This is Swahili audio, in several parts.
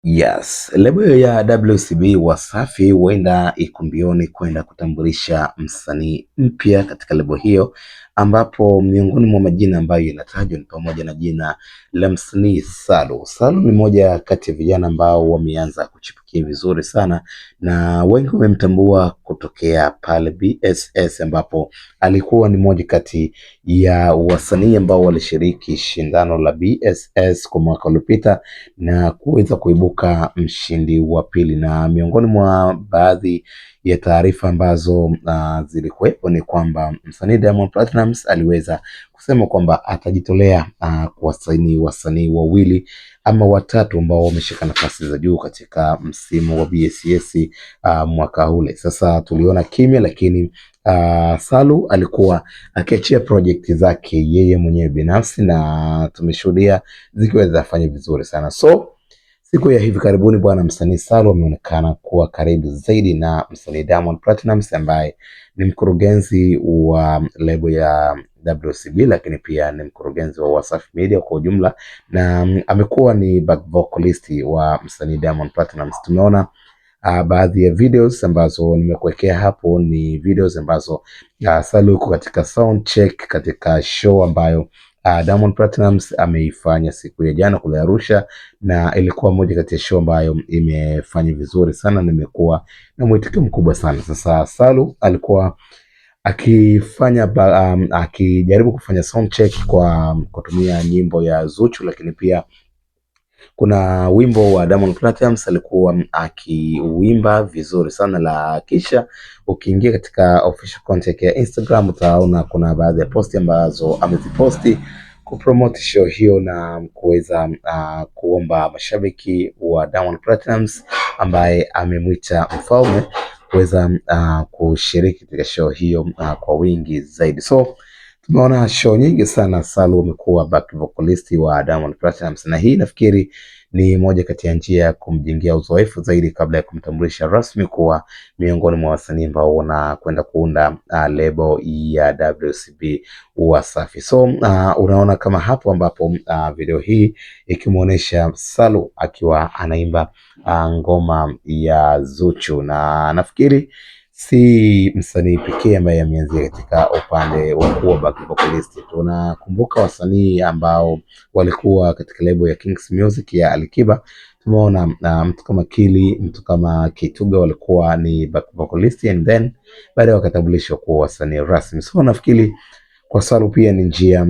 Yes, lebo ya WCB Wasafi huenda iko mbioni kwenda kutambulisha msanii mpya katika lebo hiyo, ambapo miongoni mwa majina ambayo yanatajwa ni pamoja na jina la msanii Salu. Salu ni moja kati ya vijana ambao wameanza kuchipukia vizuri sana na wengi wamemtambua kutokea pale BSS, ambapo alikuwa ni moja kati ya wasanii ambao walishiriki shindano la BSS kwa mwaka uliopita na kuweza kuibuka mshindi wa pili. Na miongoni mwa baadhi ya taarifa ambazo zilikuwepo ni kwamba msanii Diamond Platnumz aliweza kusema kwamba atajitolea kuwasaini wasanii wawili ama watatu ambao wameshika nafasi za juu katika msimu wa BSS mwaka ule. Sasa tuliona kimya, lakini Salu alikuwa akiachia project zake yeye mwenyewe binafsi na tumeshuhudia zikiwa zinafanya vizuri sana. So siku ya hivi karibuni bwana, msanii Salu ameonekana kuwa karibu zaidi na msanii Diamond Platnumz ambaye ni mkurugenzi wa lebo ya WCB, lakini pia ni mkurugenzi wa Wasafi Media kwa ujumla, na amekuwa ni back vocalist wa msanii Diamond Platnumz. Tumeona baadhi ya videos ambazo nimekuwekea hapo, ni videos ambazo Salu yuko katika sound check katika show ambayo Diamond Platnumz ameifanya siku ya jana kule Arusha, na ilikuwa moja kati ya show ambayo imefanya vizuri sana na imekuwa na mwitikio mkubwa sana. Sasa Salu alikuwa akijaribu kufanya sound check kwa kutumia nyimbo ya Zuchu, lakini pia kuna wimbo wa Diamond Platnumz alikuwa akiwimba vizuri sana, la kisha ukiingia katika official content ya Instagram utaona kuna baadhi ya posti ambazo ameziposti kupromote show hiyo na kuweza kuomba mashabiki wa Diamond Platnumz ambaye amemwita mfalme kuweza kushiriki katika show hiyo kwa wingi zaidi. So tumeona show nyingi sana Salu amekuwa back vocalist wa Diamond Platnumz, na hii nafikiri ni moja kati ya njia ya kumjengea uzoefu zaidi kabla ya kumtambulisha rasmi kuwa miongoni mwa wasanii ambao wanakwenda kuunda lebo ya WCB Wasafi. So unaona kama hapo ambapo video hii ikimuonesha Salu akiwa anaimba ngoma ya Zuchu, na nafikiri si msanii pekee ambaye ameanzia katika upande wa kuwa back vocalist. Tunakumbuka wasanii ambao walikuwa katika lebo ya Kings Music ya Alikiba. Tumeona mtu kama Kili, mtu kama Kituga walikuwa ni back vocalist and then baadaye wakatambulishwa kuwa wasanii rasmi. So nafikiri kwa Salu pia ni njia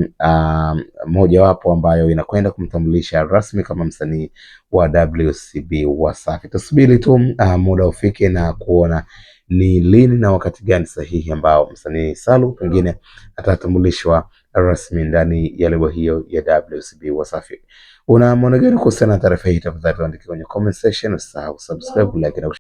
moja wapo ambayo inakwenda kumtambulisha rasmi kama msanii wa WCB Wasafi. Tusubiri tu muda ufike na kuona ni lini na wakati gani sahihi ambao msanii Salu pengine atatambulishwa rasmi ndani ya lebo hiyo ya WCB Wasafi. Una maoni gani kuhusiana na taarifa hii? Tafadhali andika kwenye comment section, usisahau subscribe, like na